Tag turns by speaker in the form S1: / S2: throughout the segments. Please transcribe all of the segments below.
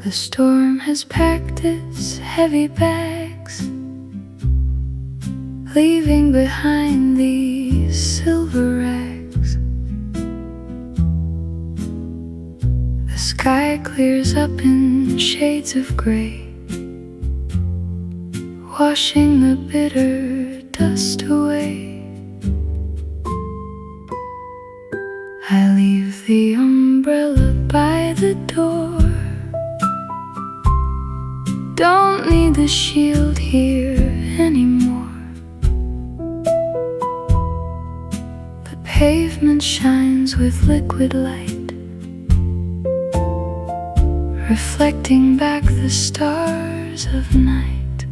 S1: The storm has packed its heavy bags, leaving behind these silver rags. The sky clears up in shades of gray, washing the bitter dust away. I leave the umbrella by the door, don't need the shield here anymore. The pavement shines with liquid light, reflecting back the stars of night.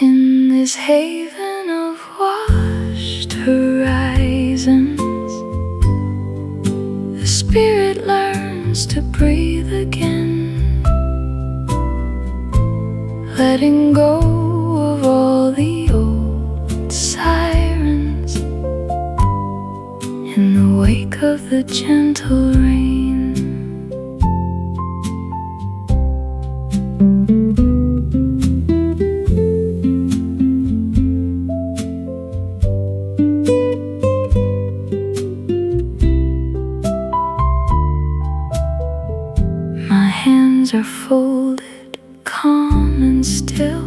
S1: In this haven of washed horizons, the spirit learns to breathe again, letting go of all the old sirens in the wake of the gentle rain. My hands are folded, calm and still,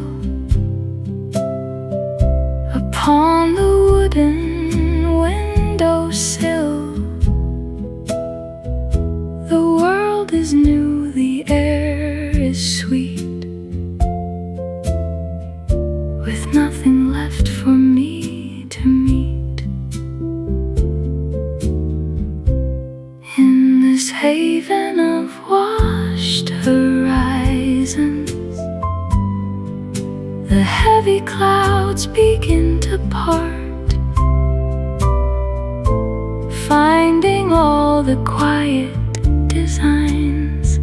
S1: upon the wooden windowsill. The world is new, the air is sweet, with nothing left for me to meet. In this haven of washed horizons, the heavy clouds begin to part, finding all the quiet designs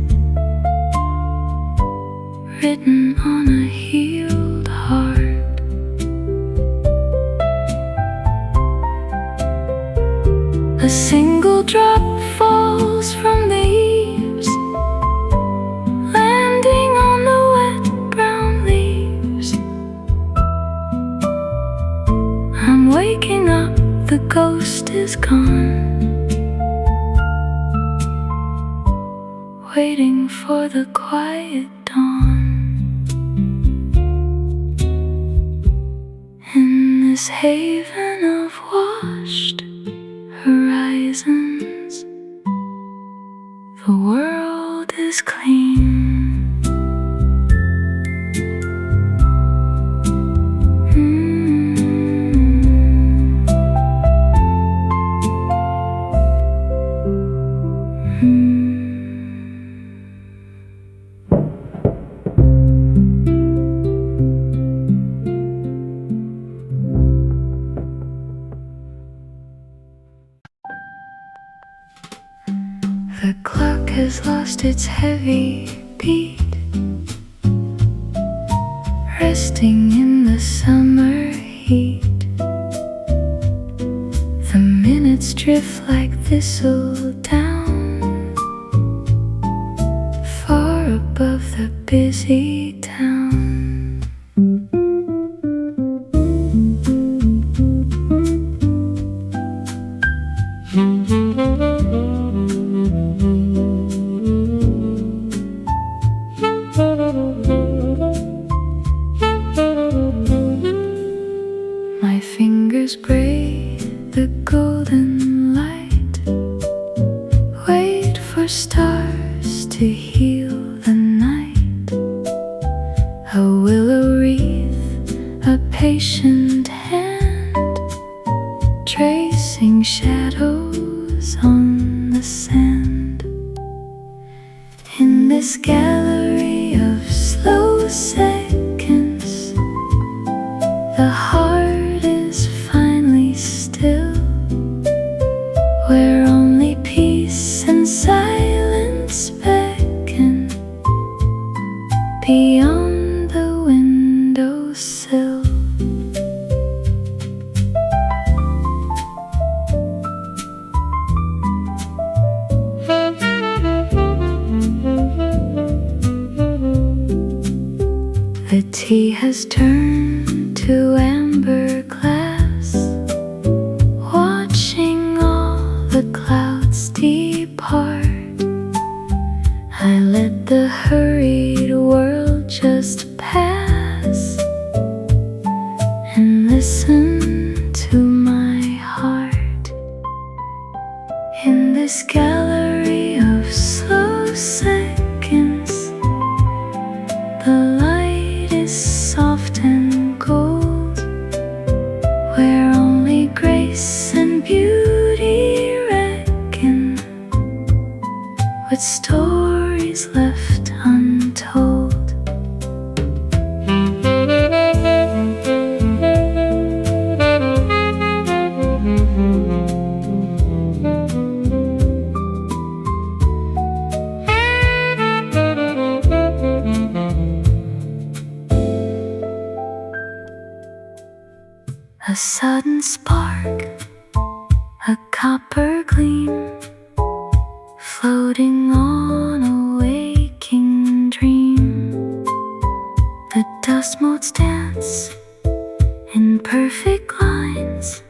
S1: written on a healed heart. A single drop falls from the eaves, landing on the wet brown leaves. I'm waking up, the ghost is gone, waiting for the quiet dawn. In this haven of washed horizons, the world is clean. The clock has lost its heavy beat, resting in the summer heat. The minutes drift like thistle down, far above the busy town. My fingers braid the golden light, wait for stars to heal the night. A willow wreath, a patient hand, tracing shadows on the sand. In this gallery of slow seconds, the heart is finally still, where only peace and silence beckon. tea has turned to amber glass, watching all the clouds depart. I let the hurried world just pass and listen to my heart. In this gallery of slow seconds, the light is soft and gold, where only grace and beauty reckon, with stories left untold. A sudden spark, a copper gleam, floating on a waking dream. The dust motes dance in perfect lines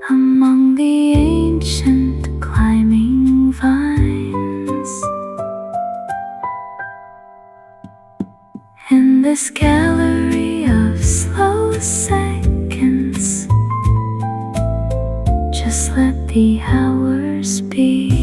S1: among the ancient climbing vines. In this gallery of slow seconds, just let the hours be.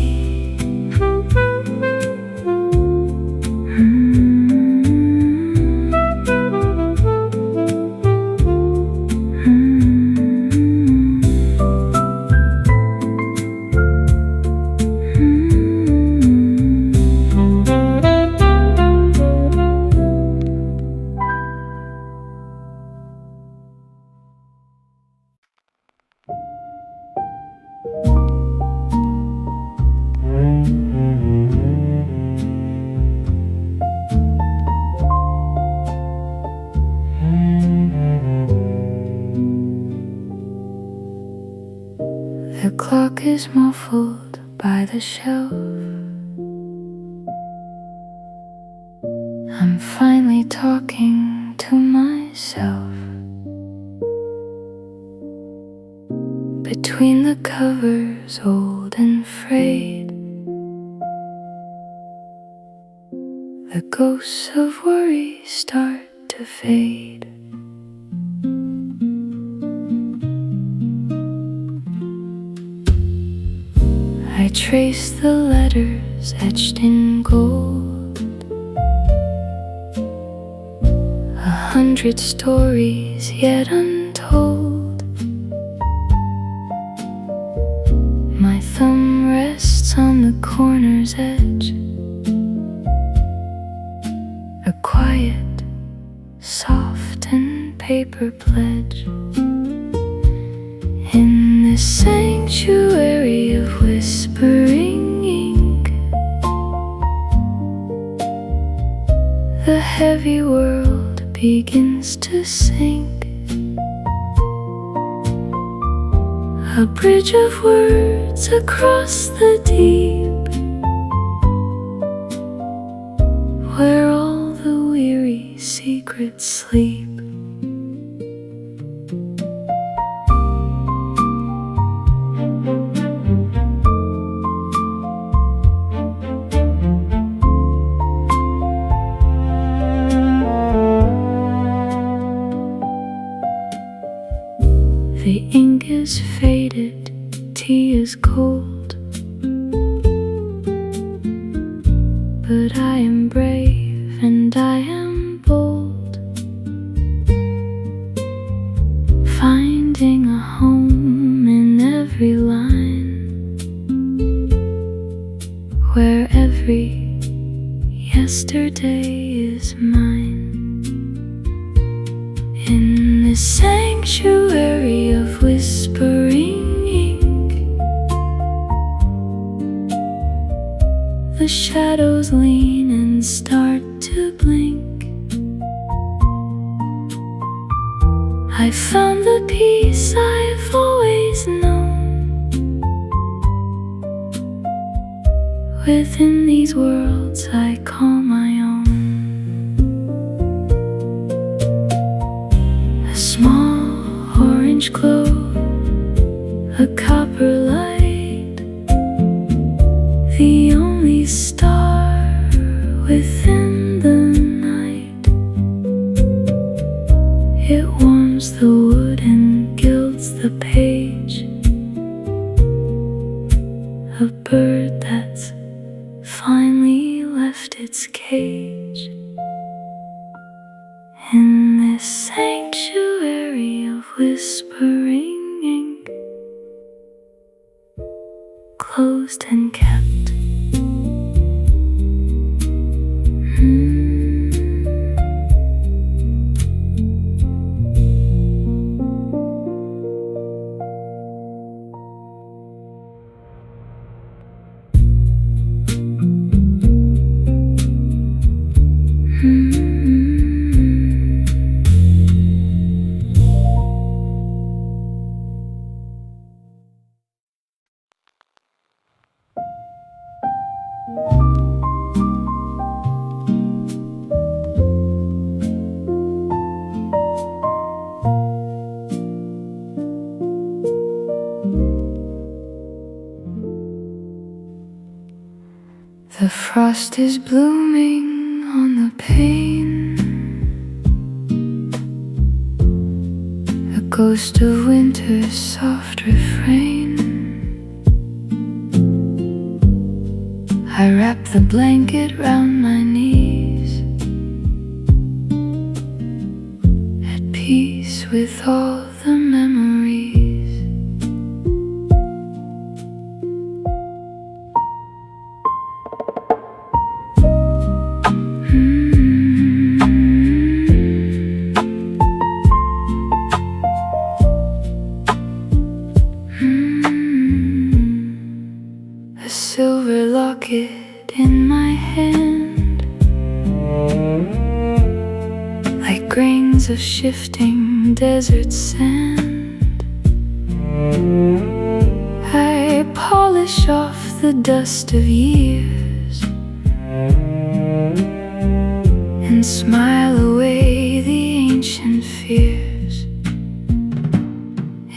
S1: The clock is muffled by the shelf. I'm finally talking to myself. Between the covers, old and frayed, the ghosts of worry start to fade. I trace the letters etched in gold, 100 stories yet untold. My thumb rests on the corner's edge, a quiet, soft and paper pledge. In this sanctuary of whispering ink, the heavy world begins to sink. A bridge of words across the deep, where all the weary secrets sleep. The ink is faded, tea is cold, but I am brave and I am bold, finding a home in every line, where every yesterday is mine. In this sanctuary of whispering ink, the shadows lean and start to blink. I found the peace I've always known within these worlds I call my own. strange glow, a copper light, the only star within the night. It warms the wood and gilds the page, a bird that's finally left its cage. In this sanctuary of whispering ink, closed and kept. The frost is blooming on the pane, a ghost of winter's soft refrain. I wrap the blanket round my knees, at peace with all the memories. A silver locket in my hand, like grains of shifting desert sand. I polish off the dust of years and smile away the ancient fears.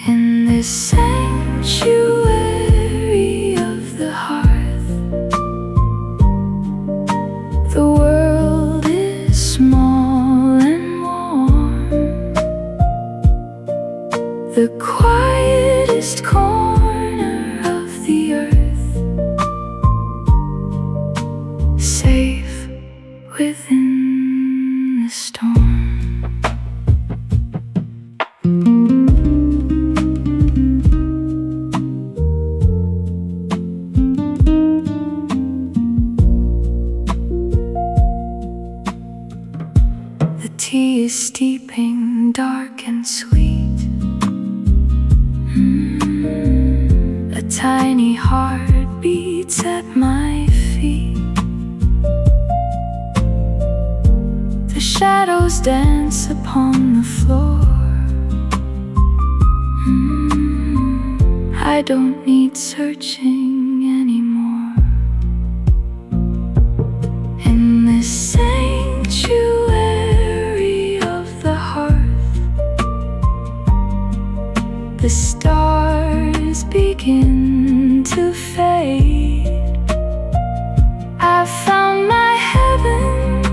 S1: In this sanctuary of the hearth, the world is small and warm, the quietest corner of the earth, safe within the storm. The tea is steeping, dark and sweet. A tiny heart beats at my feet. The shadows dance upon the floor. I don't need searching anymore. In this sanctuary of the hearth, the stars begin to fade. I found my heaven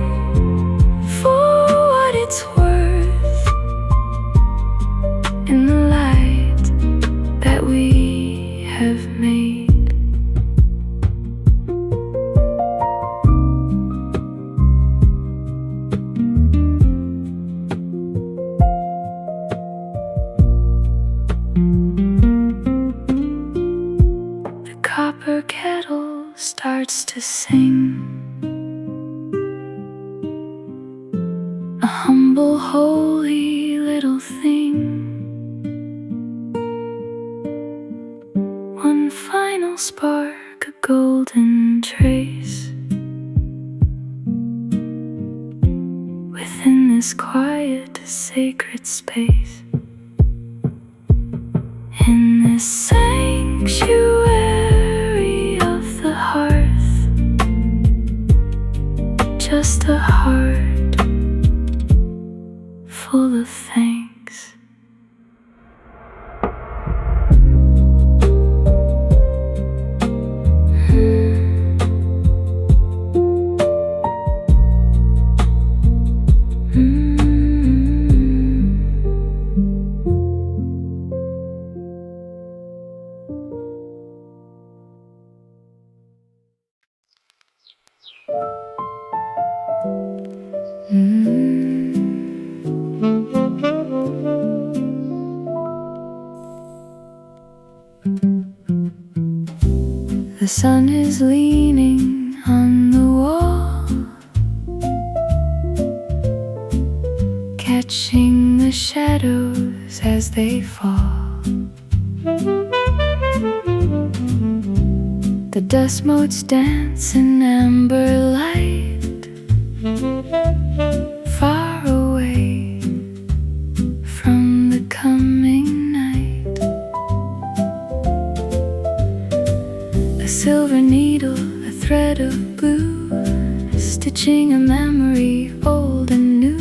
S1: for what it's worth, in the light that we have made. The copper kettle starts to sing, a humble, holy little thing. One final spark, a golden trace, within this quiet, sacred space. In this sanctuary of the hearth, just a heart full of thanks. The sun is leaning on the wall, catching the shadows as they fall. The dust motes dance in amber light, far away from the coming night. A silver needle, a thread of blue, stitching a memory old and new.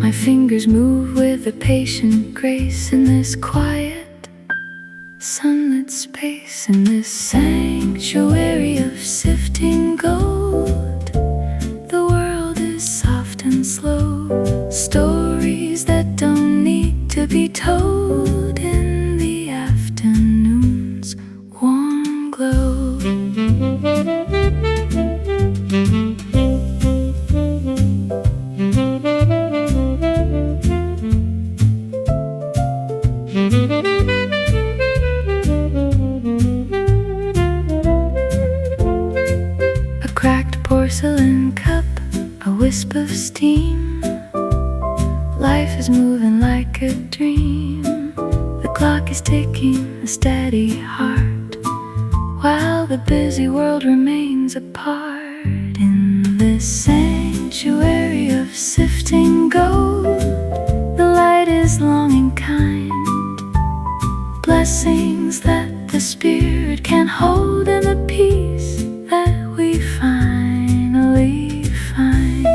S1: My fingers move with a patient grace in this quiet, sunlit space. In this sanctuary of sifting gold, the world is soft and slow. Stories that don't need to be told in the afternoon's warm glow. A cracked porcelain cup, a wisp of steam. Life is moving like a dream. The clock is ticking, a steady heart, while the busy world remains apart. In this sanctuary of sifting gold, the light is long and kind, blessings that the spirit can hold, and the peace that we finally find.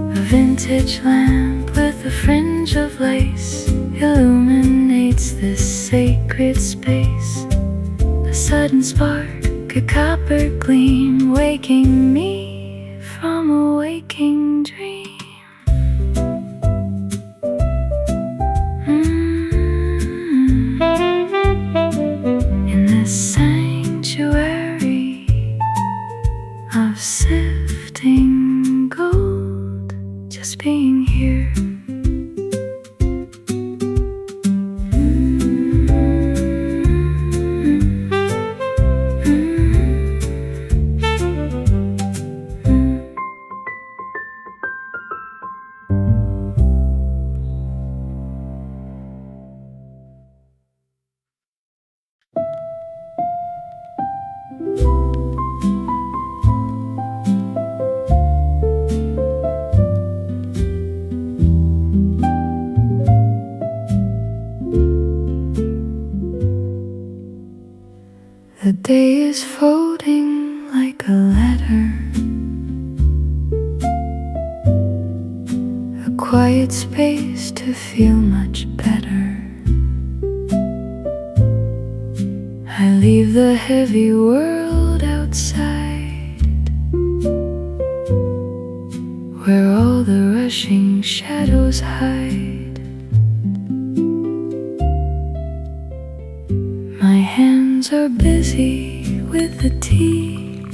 S1: A vintage lamp with a fringe of lace illuminates this sacred space. A sudden spark, a copper gleam, waking me from a waking dream. In this sanctuary of sifting gold, just being here. The day is folding like a letter, a quiet space to feel much better. I leave the heavy world outside, where all the rushing shadows hide. My hands are busy with the tea,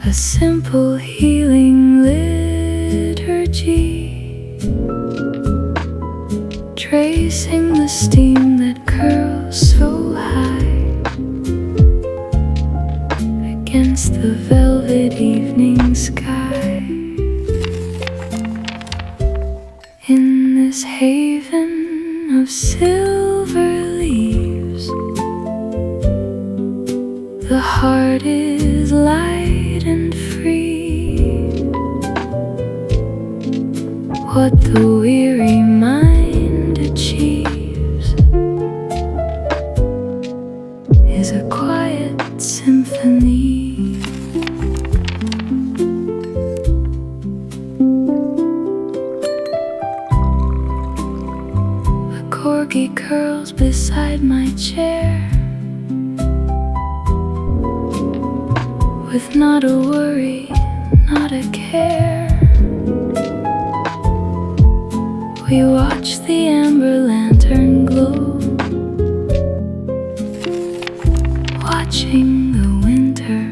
S1: a simple healing liturgy, tracing the steam that curls so high against the velvet evening sky. In this haven of silver leaves, the heart is light and free. What the weary mind achieves is a quiet symphony. A corgi curls beside my chair, with not a worry, not a care. We watch the amber lantern glow, watching the winter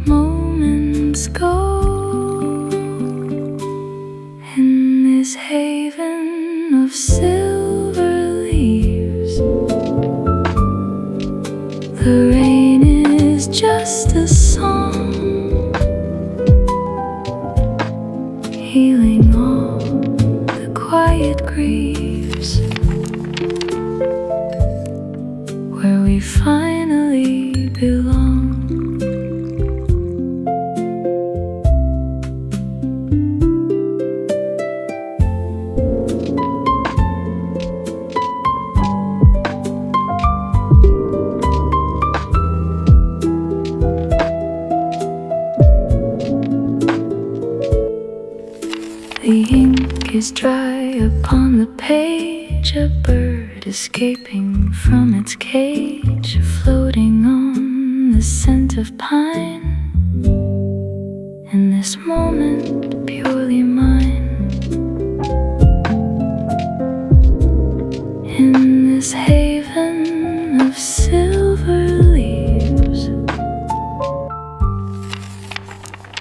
S1: moments go. In this haven of silver leaves, the rain is just a song, healing all the quiet griefs, where we finally belong. The ink is dry upon the page, a bird escaping from its cage, floating on the scent of pine. In this moment, purely mine. In this haven of silver leaves,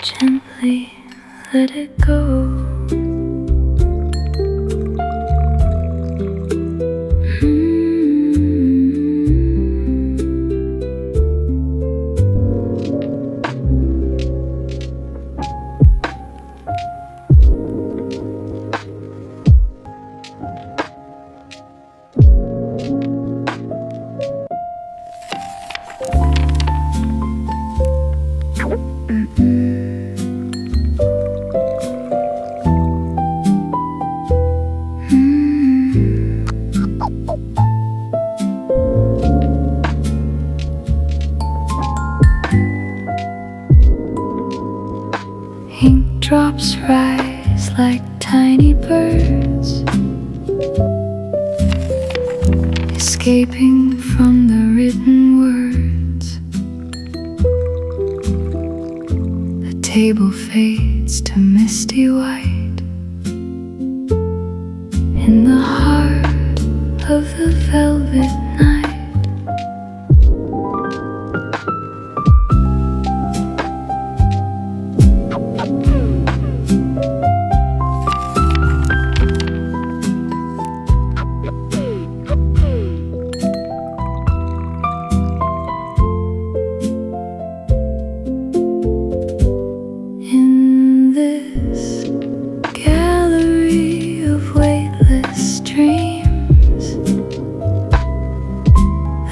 S1: gently let it go. Ink drops rise like tiny birds, escaping from the written words. The table fades to misty white in the heart of the velvet night.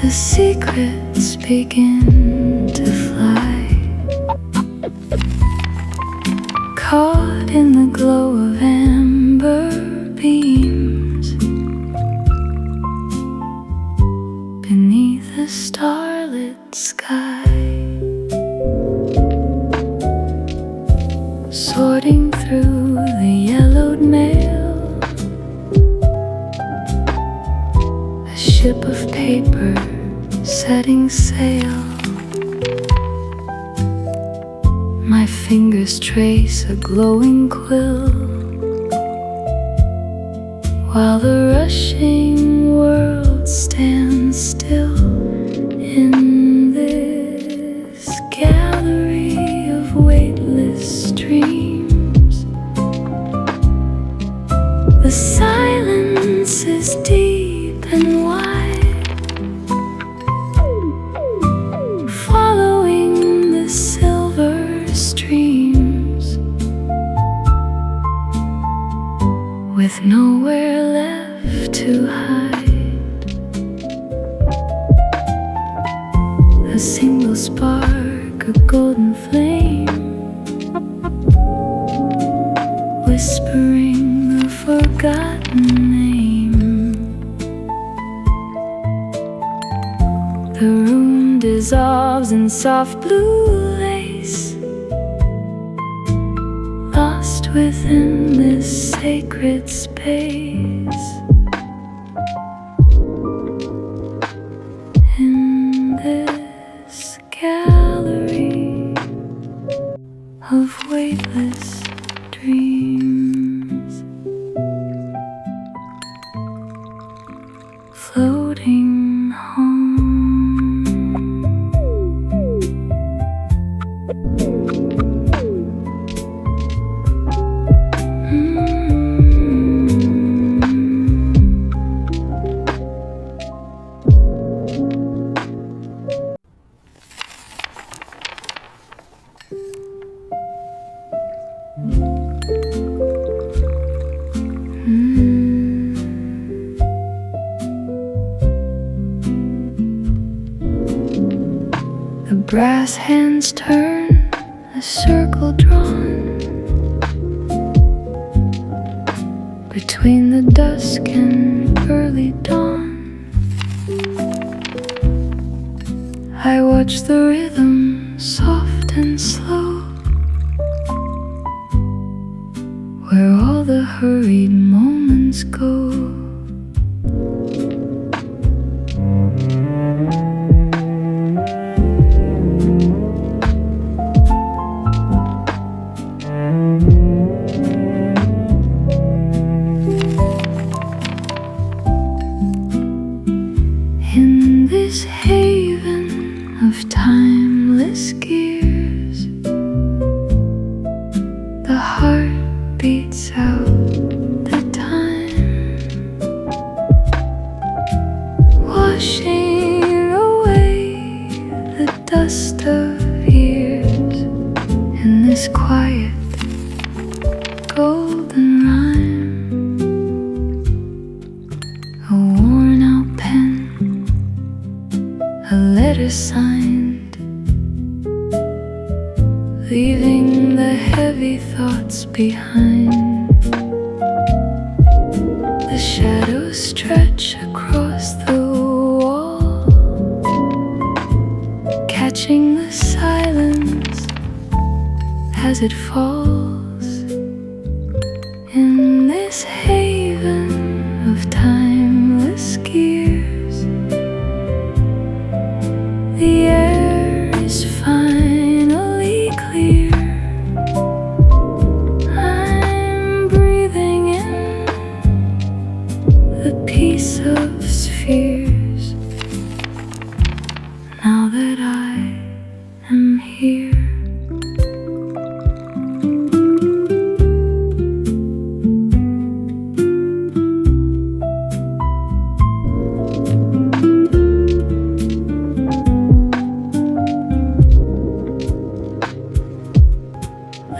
S1: The secrets begin to fly, caught in the glow of amber beams, beneath a starlit sky, sorting through the yellowed mail, a ship of paper setting sail. My fingers trace a glowing quill, while the rushing world stands still. In this gallery of weightless streams, the silence is deep and wide, with nowhere left to hide. A single spark, a golden flame, whispering a forgotten name. The room dissolves in soft blue lace, lost within this sacred space. In this gallery The brass hands turn, a circle drawn between the dusk and early dawn. I watch the rhythm, soft and slow, where all the hurried moments go. In this haven of timeless gears, the heart beats out the time, washing away the dust of years in this quiet golden rhyme. A worn out pen, a letter signed, leaving the heavy thoughts behind. The shadows stretch across the wall, catching the silence as it falls. In this haven of timeless gears, the air is finally clear. I'm breathing in the peace of spheres, now that I am here.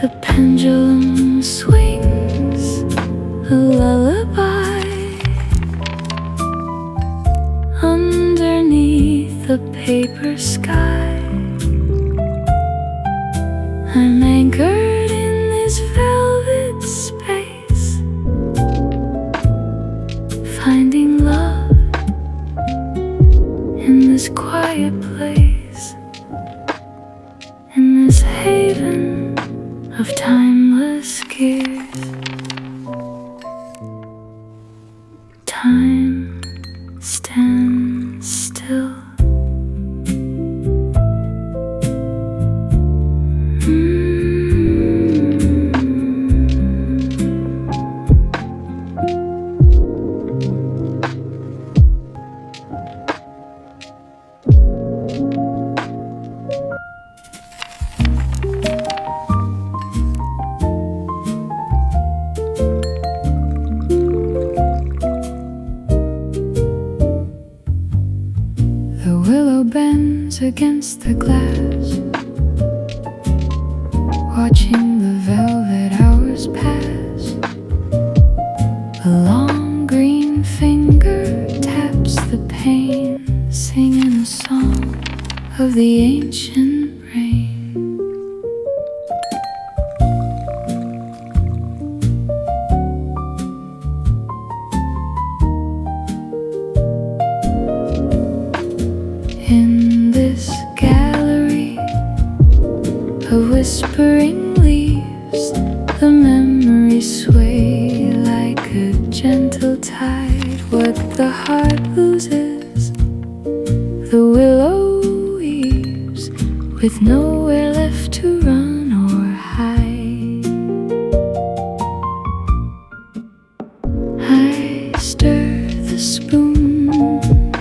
S1: The pendulum swings a lullaby underneath the paper sky. I'm anchored in this velvet space, finding love in this quiet place, in this haven of timeless gears. Time stands still. The willow bends against the glass, watching the velvet hours pass. A long green finger taps the pane, singing a song of the ancient rain. In this gallery of whispering leaves, the memories sway like a gentle tide. What the heart loses, the willow weaves, with nowhere left to run or hide. I stir the spoon,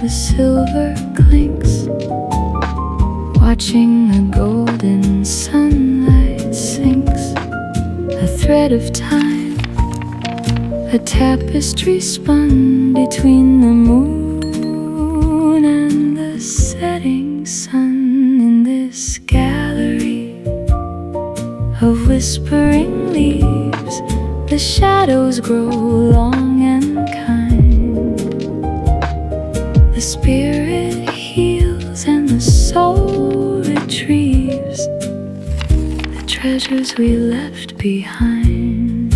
S1: the silver clinks, watching the golden sunlight sinks. A thread of time, a tapestry spun between the moon and the setting sun. In this gallery of whispering leaves, the shadows grow long and kind. The spirit heals and the soul returns. retrieves the treasures we left behind.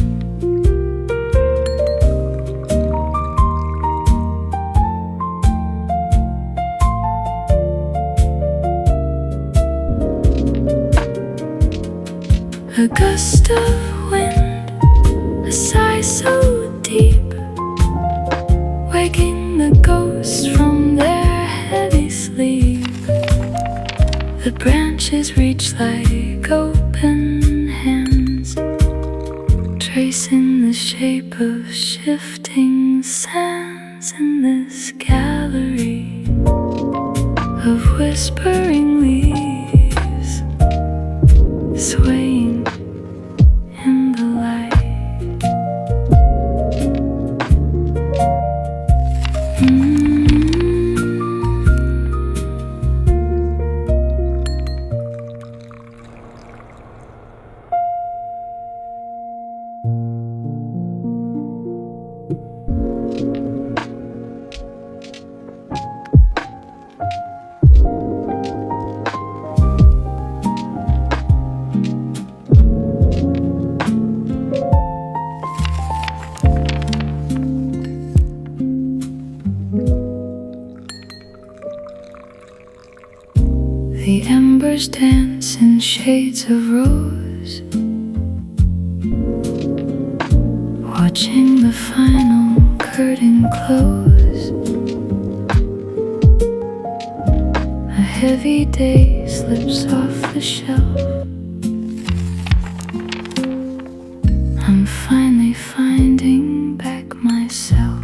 S1: A gust of wind, a sigh so deep, waking the ghosts from their heavy sleep. The branches reach like open hands, tracing the shape of shifting sands in this gallery of whispering leaves, swaying in the light. The embers dance in shades of rose, watching the final curtain close. A heavy day slips off the shelf. I'm finally finding back myself.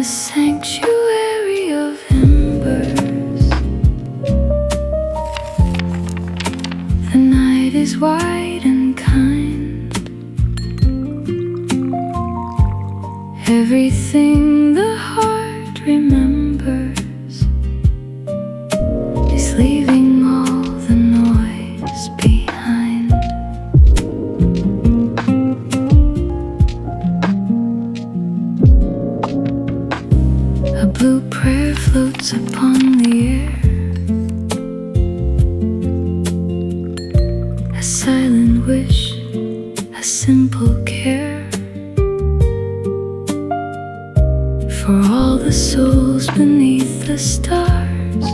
S1: Sanctuary of embers, the night is wide and kind. Everything the heart remembers is leaving all the noise behind. A blue prayer floats upon the air, a silent wish, a simple care, for all the souls beneath the stars,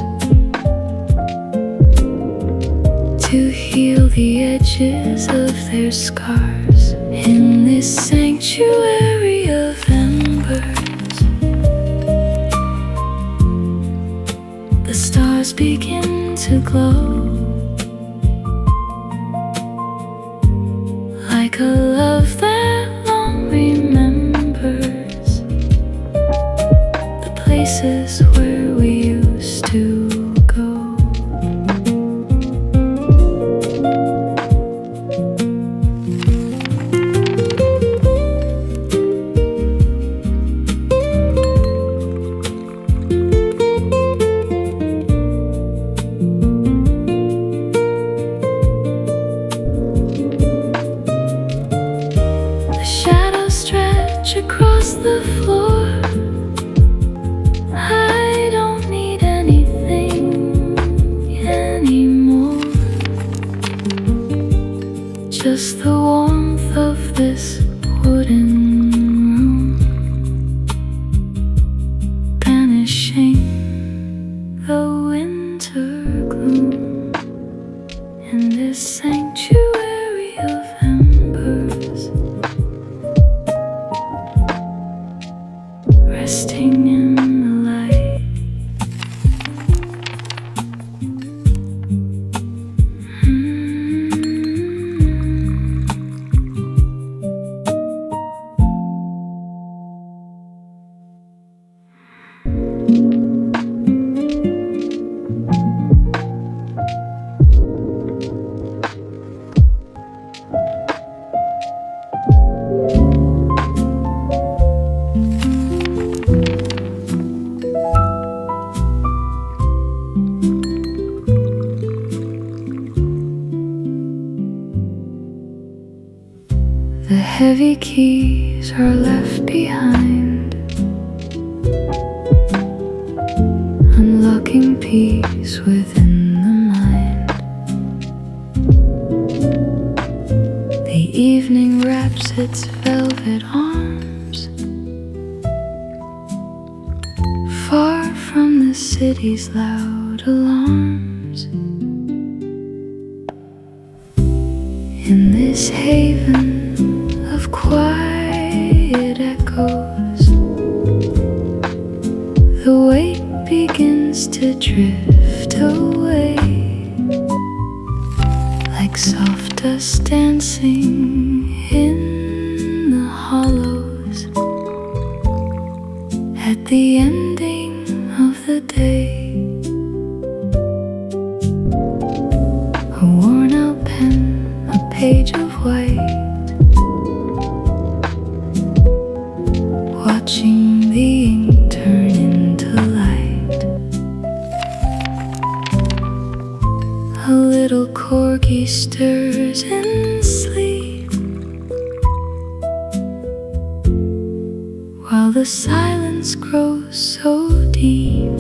S1: to heal the edges of their scars. In this sanctuary of embers, the stars begin to glow, like a love that long remembers the places where we used to go. Across the floor, I don't need anything anymore, just the warmth of this wooden room, banishing the winter gloom. In this sanctuary of embers, resting in the light. heavy keys are left behind, unlocking peace within the mind. The evening wraps its velvet arms, far from the city's loud alarms. In this haven of quiet echoes, the weight begins to drift away, like soft dust dancing in the hollows at the ending of the day. A worn out pen, a page of white, watching the ink turn into light. A little corgi stirs in sleep, while the silence grows so deep.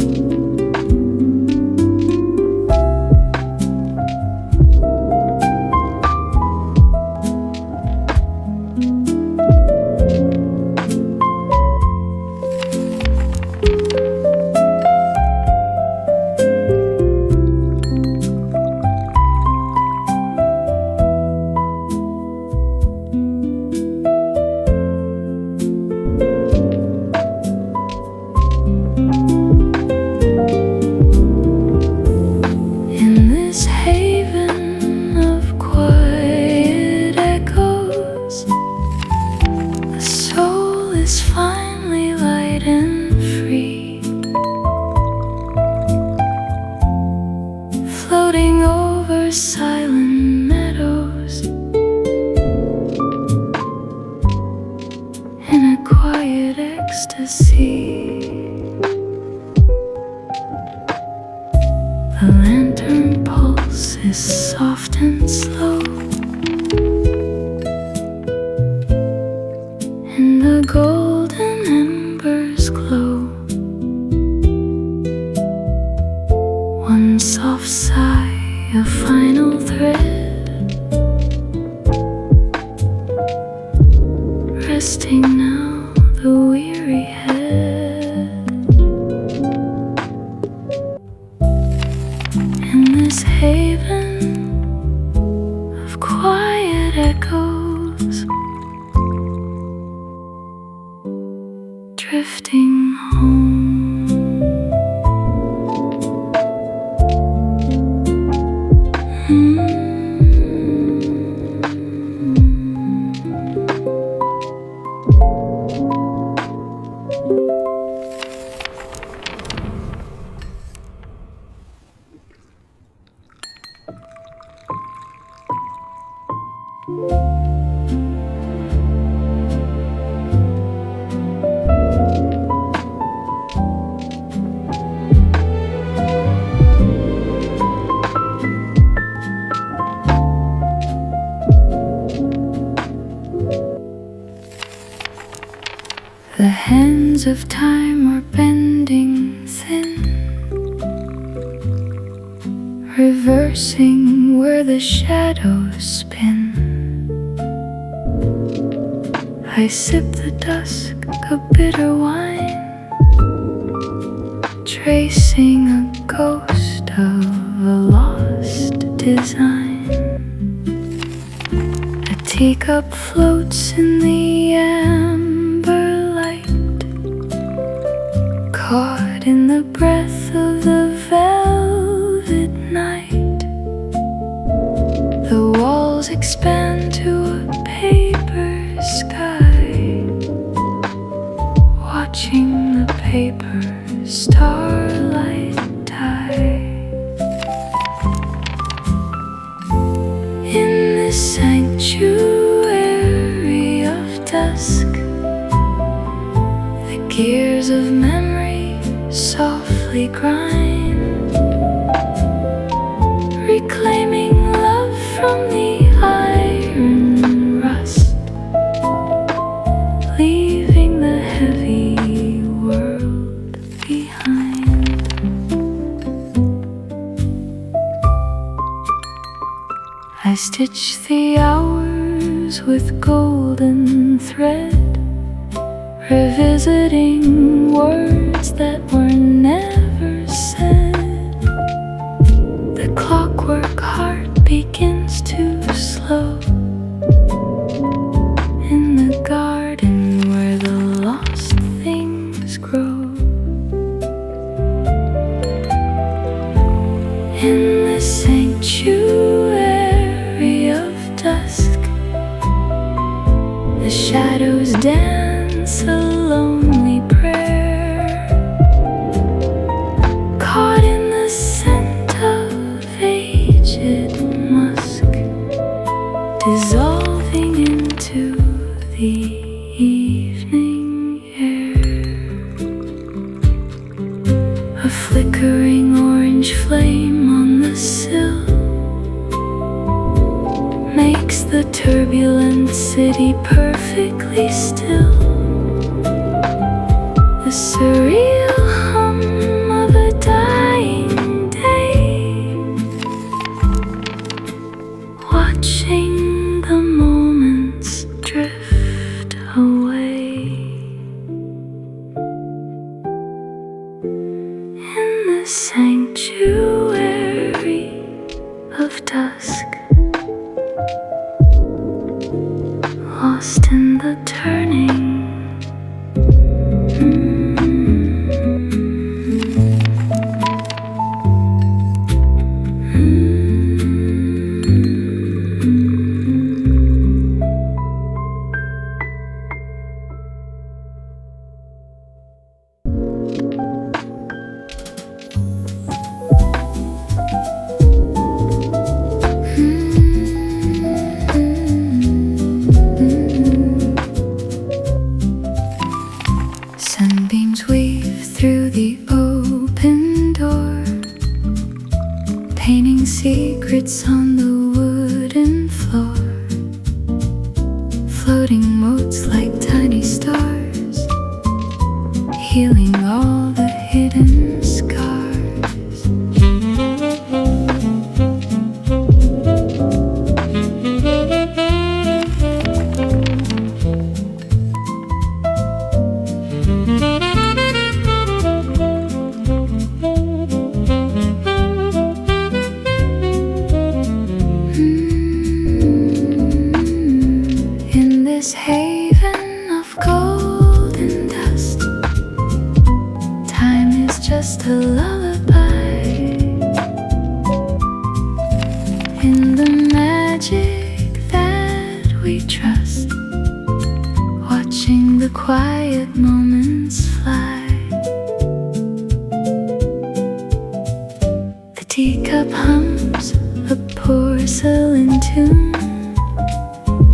S1: Finally light and free, floating over silent meadows in a quiet ecstasy. The lantern pulse is soft and slow, and the golden embers glow. One soft sigh, a final thread, resting now the weary head. In this haven of quiet echoes, drifting home. The hands of time are bending thin, reversing where the shadows spin. I sip the dusk, a bitter wine, tracing a ghost of a lost design. A teacup floats in the amber light, caught in the breath of the velvet night. The walls expand to a paper sky, watching the paper starlight die. In this sanctuary of dusk, the gears of memory softly grind, reclaiming love from the iron rust I stitch the hours with golden thread, revisiting words that were never said. The clockwork heart begins to slow in the garden where the lost things grow. In the sanctuary of dusk, the shadows dance a lonely prayer, caught in the scent of aged musk, dissolving into the evening air. A flickering orange flame on the sill makes the turbulent city perfectly still. The surreal hum of a dying day, watching the moments drift away. In the sanctuary of dusk, lost in the turning. Sunbeams weave through the open door, painting secrets on the wooden floor, floating motes like tiny stars, healing all the hidden scars. In this haven of golden dust, time is just a lullaby. In the magic that we trust, watching the quiet moments fly. The teacup hums a porcelain tune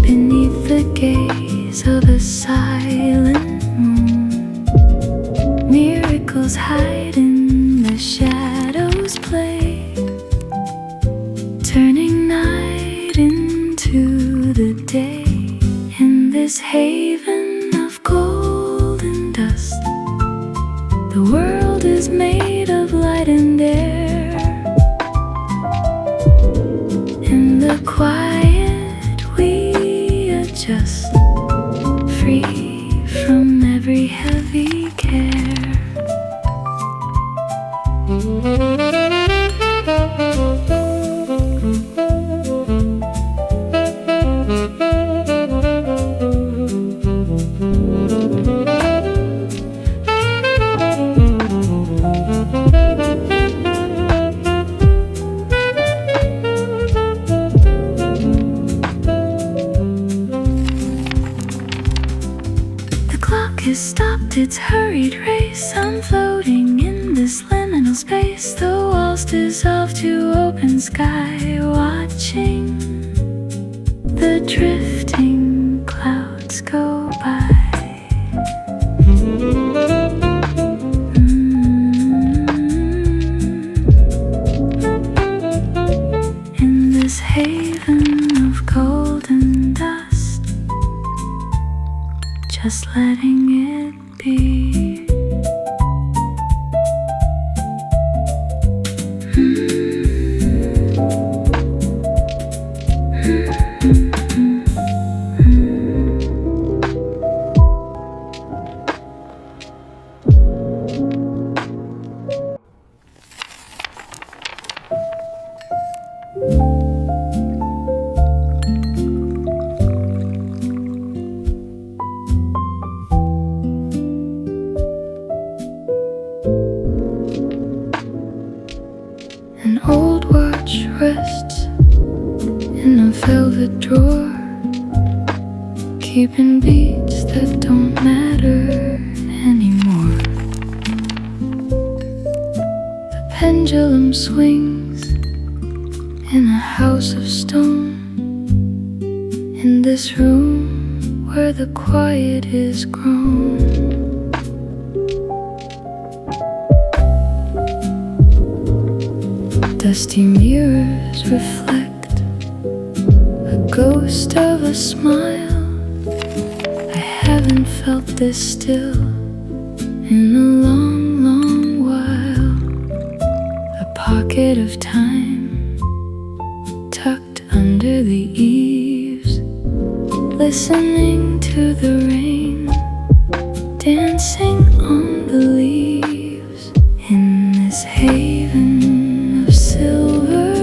S1: beneath the gaze of a silent moon. Miracles hide in the shadows play, turning night into the day. In this haven of golden dust, the world is made of light and air. In the quiet we adjust, free from every heavy care. Has stopped its hurried race. I'm floating in this liminal space. The walls dissolve to open sky, watching the drifting clouds go by. In this haven of golden dust, just letting it be. in a velvet drawer, keeping beats that don't matter anymore. The pendulum swings in a house of stone, in this room where the quiet is grown. Dusty mirrors reflect a ghost of a smile. I haven't felt this still in a long, long while. A pocket of time tucked under the eaves, listening to the rain dancing on the leaves. In this haven of silver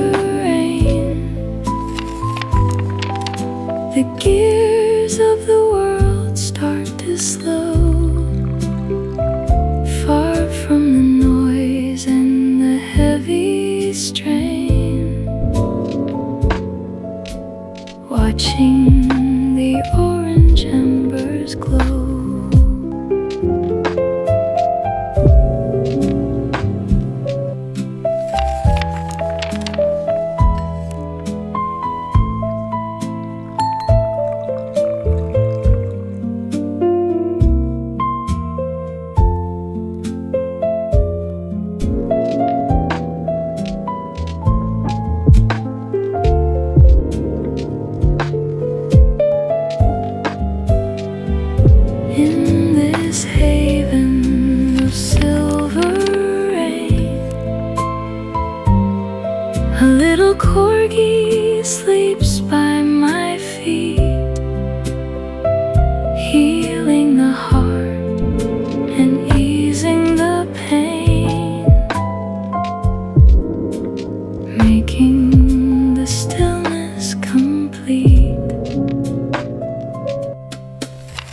S1: rain, the gears of the world start to slow, far from the noise and the heavy strain. Watching the orange embers glow. In this haven of silver rain, a little corgi sleeps by my feet, healing the heart and easing the pain, making the stillness complete.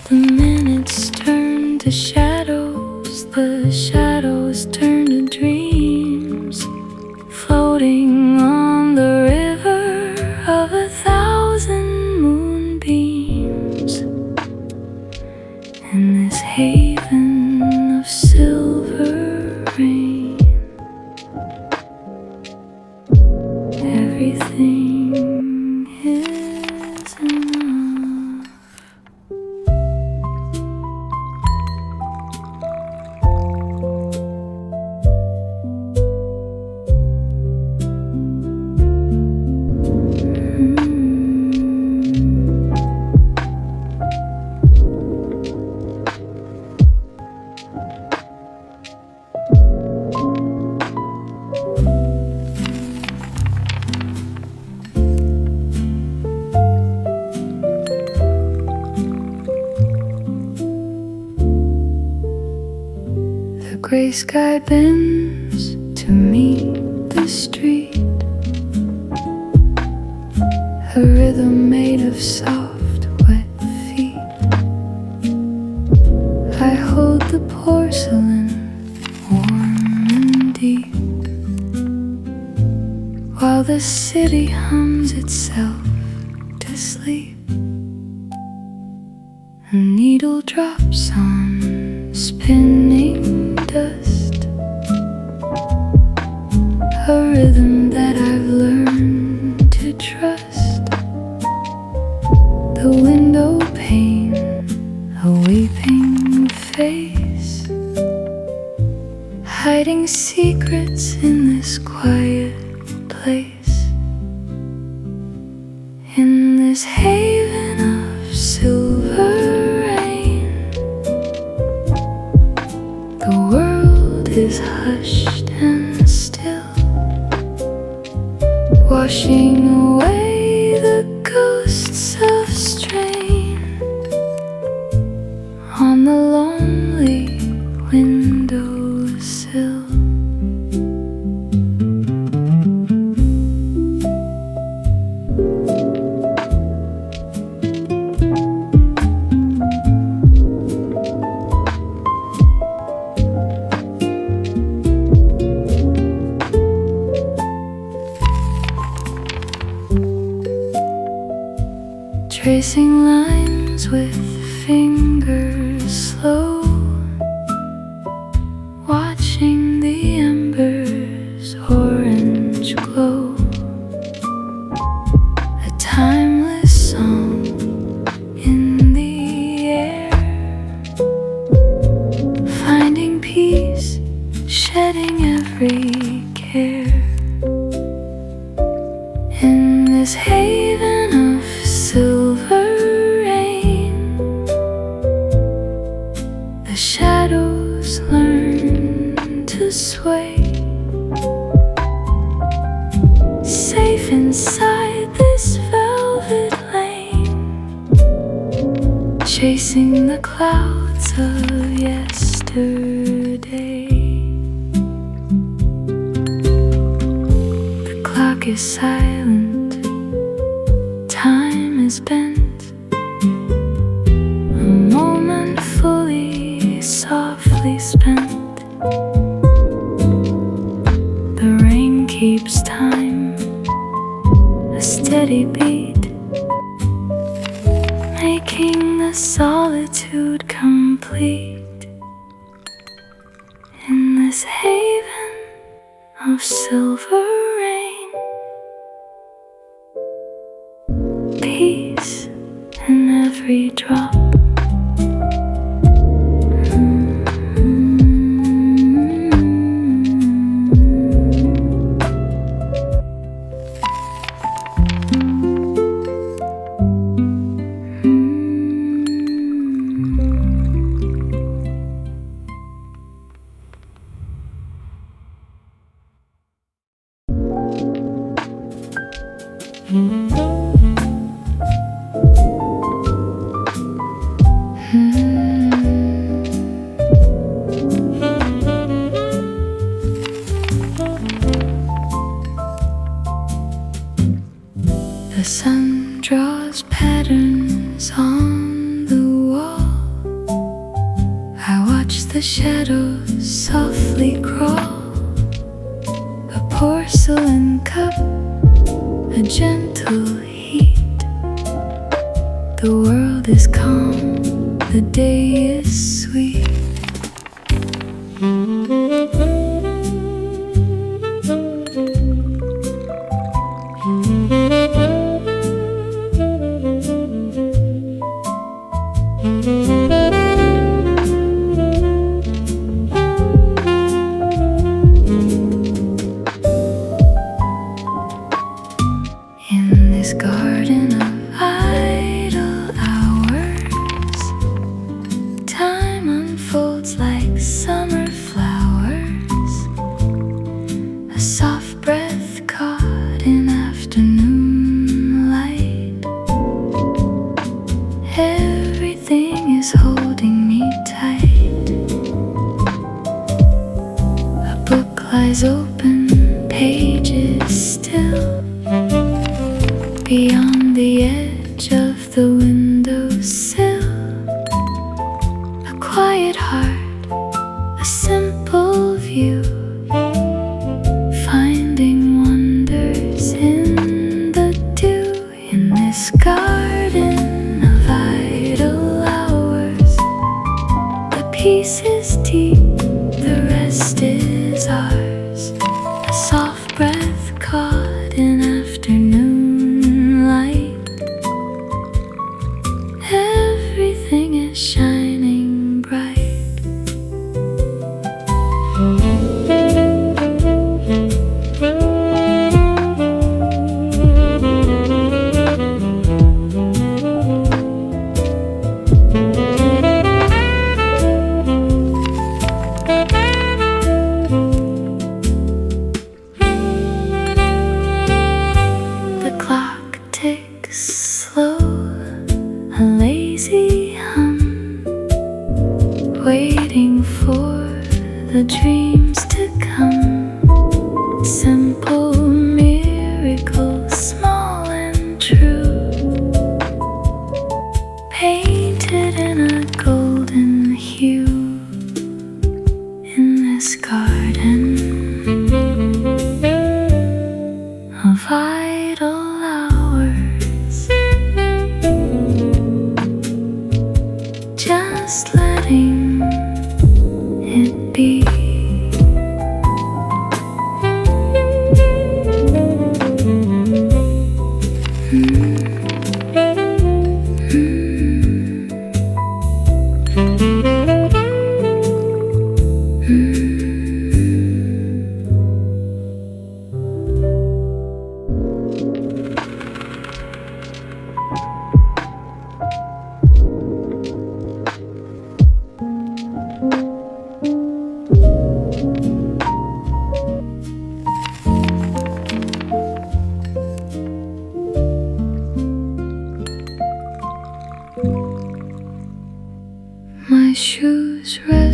S1: The minutes turn to shadows, the shadows turn to dreams, floating on the river of 1,000 moonbeams. In this haven of silver rain, everything is enough. The gray sky bends to meet the street, a rhythm made of soft, wet feet. I hold the porcelain warm and deep, while the city hums itself to sleep. A needle drops on spinning dust, a rhythm that I've learned to trust. The window pane, a weeping face, hiding secrets in this quiet place. In this haven of silver rain, the world is hushed and still, washing away the ghosts of strain on the lonely windowsill. tracing lines with fingers slow, watching the embers orange glow. A timeless song in the air, finding peace, shedding every care. In this haven of silver rain, the shadows learn to sway, safe inside this velvet lane, chasing the clouds of yesterday. The clock is silent, time is bent, a moment fully, softly spent. The rain keeps time, a steady beat, making the solitude complete. In this haven of silver rain, peace in every drop. The sun draws patterns on the wall. I watch the shadows softly crawl. A porcelain cup, a gentle heat. The world is calm, the day is sweet. In this garden of idle hours, time unfolds like summer flowers, a soft breath caught in afternoon light. Everything is holding me tight. A book lies open, pages still, beyond the edge of the windowsill. A quiet heart, a simple view, finding wonders in the dew. In this garden of idle hours, the peace is deep, the rest is ours. A soft breath caught in afternoon light. Everything is shining bright. The clock ticks slow, a lazy hum, waiting for the dreams to come. Simple miracles, small and true, painted in a golden hue. In this garden of idle hours,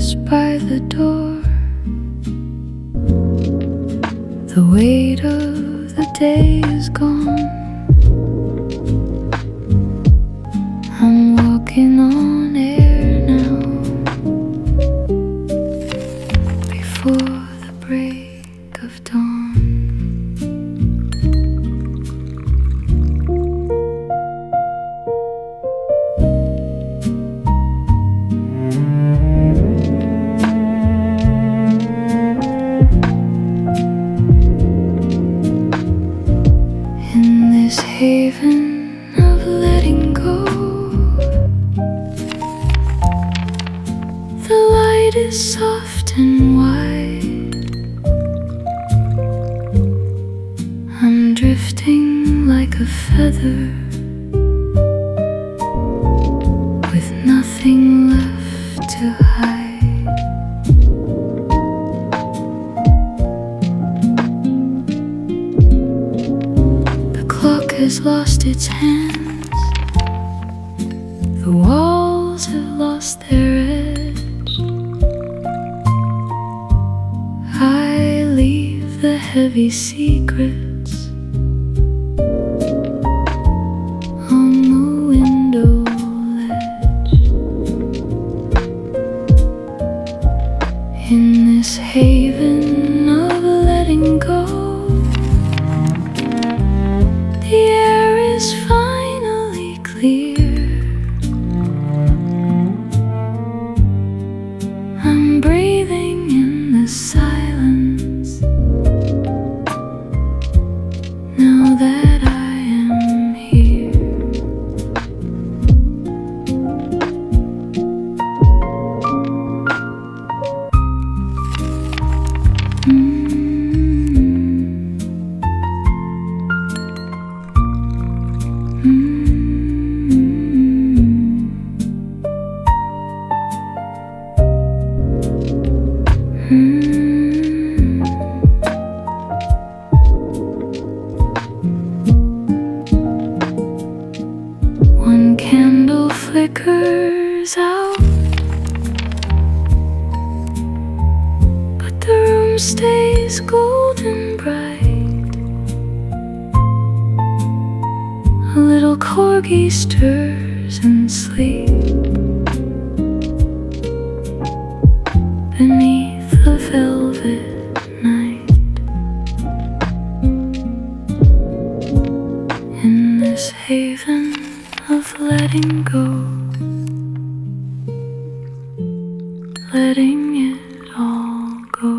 S1: chairs by the door. The weight of the day is gone. I'm walking on air now, before the break of dawn. In this haven of letting go, the light is soft and wide. I'm drifting like a feather, with nothing left to hide. The clock has lost its hands. The walls have lost their edge. I leave the heavy secrets on the window ledge. In this haven of letting go, the air is finally clear. I'm breathing in the silence, now that I am here. One candle flickers out, but the room stays golden bright. A little corgi stirs in sleep beneath the velvet night. In this haven of letting go, letting it all go.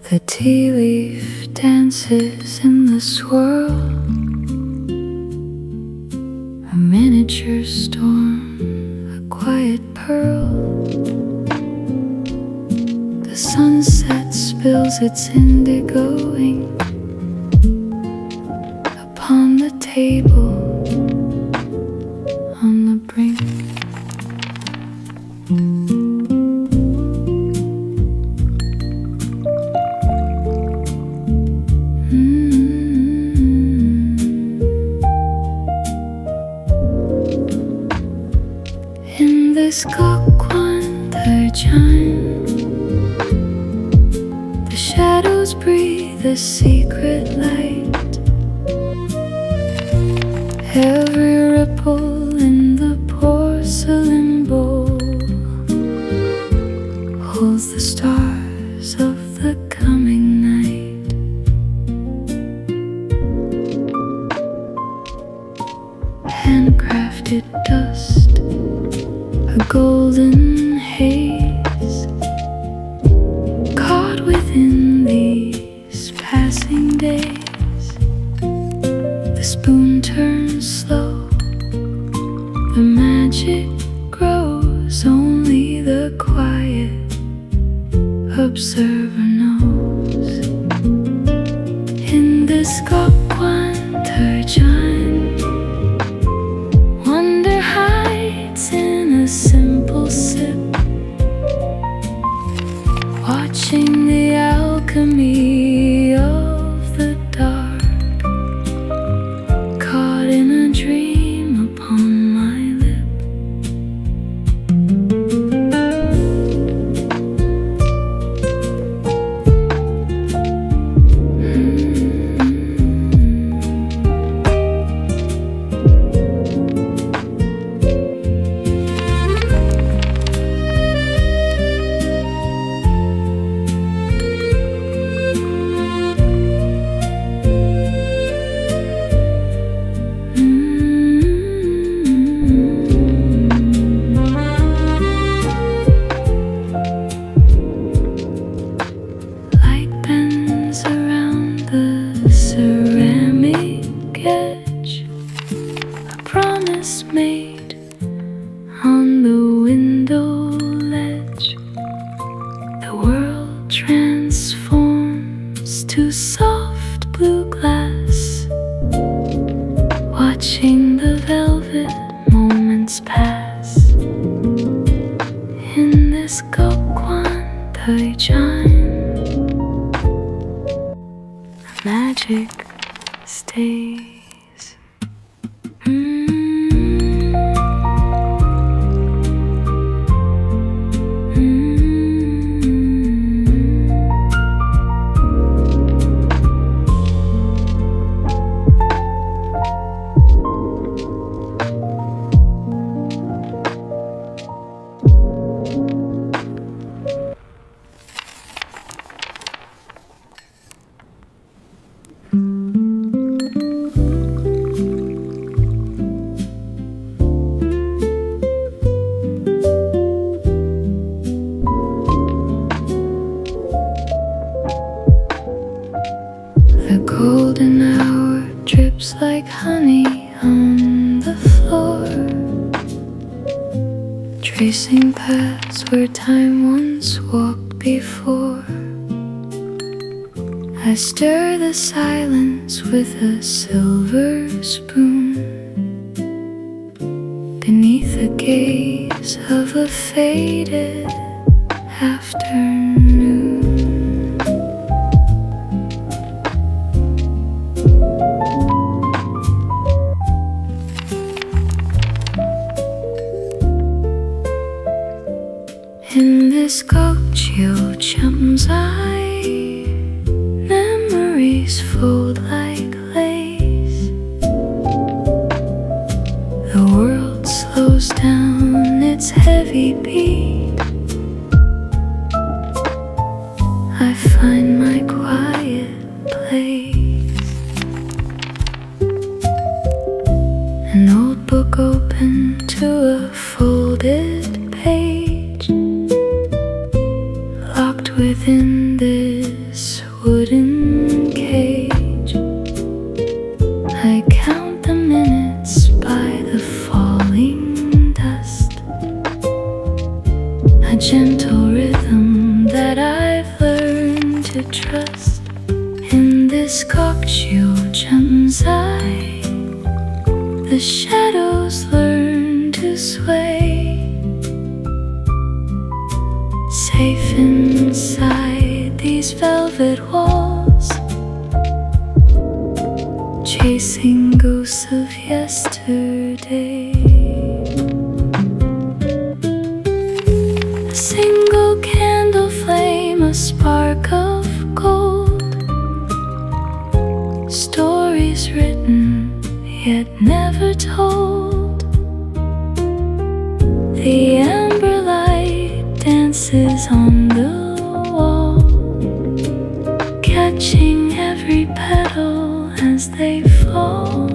S1: The tea leaf dances in the swirl, a miniature storm, a quiet pearl. The sunset spills its indigo ink upon the table on the brink. In this coquin chime, the shadows breathe a secret light. Every ripple in the porcelain bowl holds the stars of the coming night. Handcrafted dust, a golden haze, caught within these passing days. The spoon turns slow, the magic grows, only the quiet observer knows. In this terjun, wonder hides in a simple sip, watching the alchemy of the dark, caught in a dream upon my lip. Made on the window ledge, the world transforms to soft blue glass, watching the velvet moments pass. In this magic stays. The golden hour drips like honey on the floor, tracing paths where time once walked before. I stir the silence with a silver spoon, beneath the gaze of a faded afternoon. In this Gokchio chum's eye, memories fold like lace. The world slows down its heavy beat. I find my quiet place, an old book open to a folded page, locked within this wooden cage. I count the minutes by the falling dust, a gentle rhythm that I've learned to trust. In this Gokchio chum's eye, the shadows learn to sway, safe inside these velvet walls, chasing ghosts of yesterday. A single candle flame, a spark of gold, stories written yet never told. The amber light dances on the wall, catching every petal as they fall.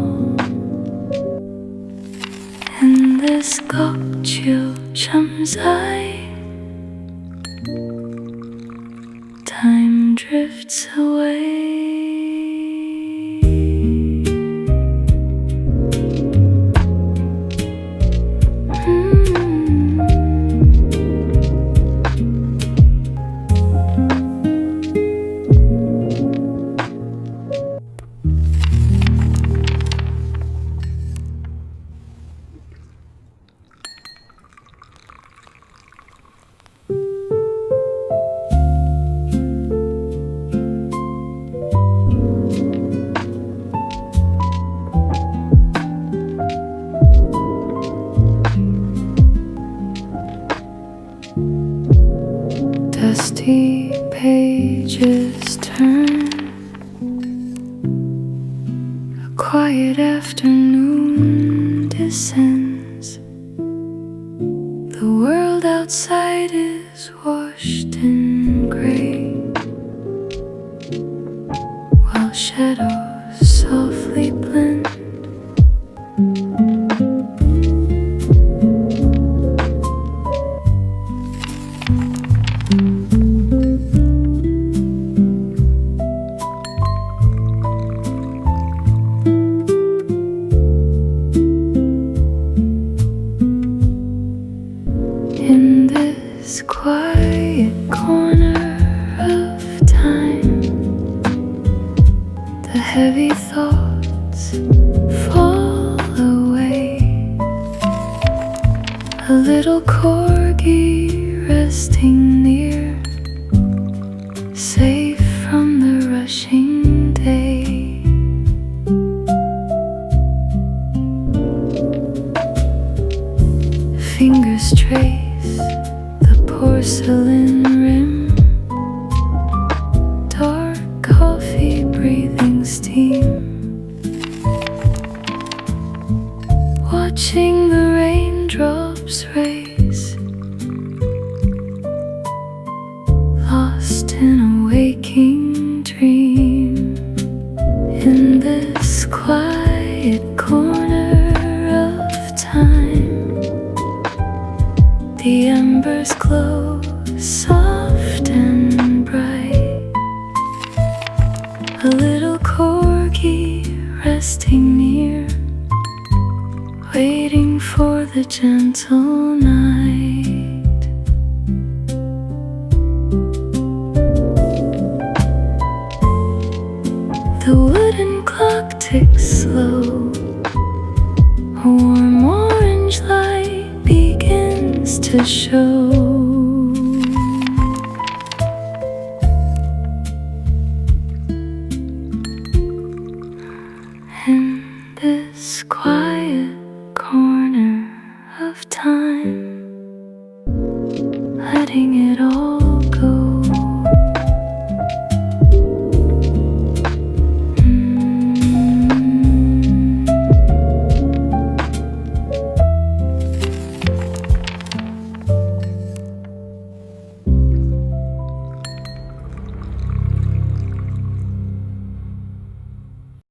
S1: And this Gokchio chum's eye. Time drifts away. Dusty pages turn. A quiet afternoon descends. The world outside is washed in gray, while shadows softly blend. In this quiet corner of time, the heavy thoughts fall away. A little corgi resting near, safe from the rushing day. Fingers trace the porcelain rim, dark coffee breathing steam, watching the raindrops race, lost in a waking dream. In this quiet corner of time, the embers glow soft and bright. A little corgi resting near, waiting for the gentle night. The wooden clock ticks slow. A warm orange light begins to show. In this quiet corner of time, letting it all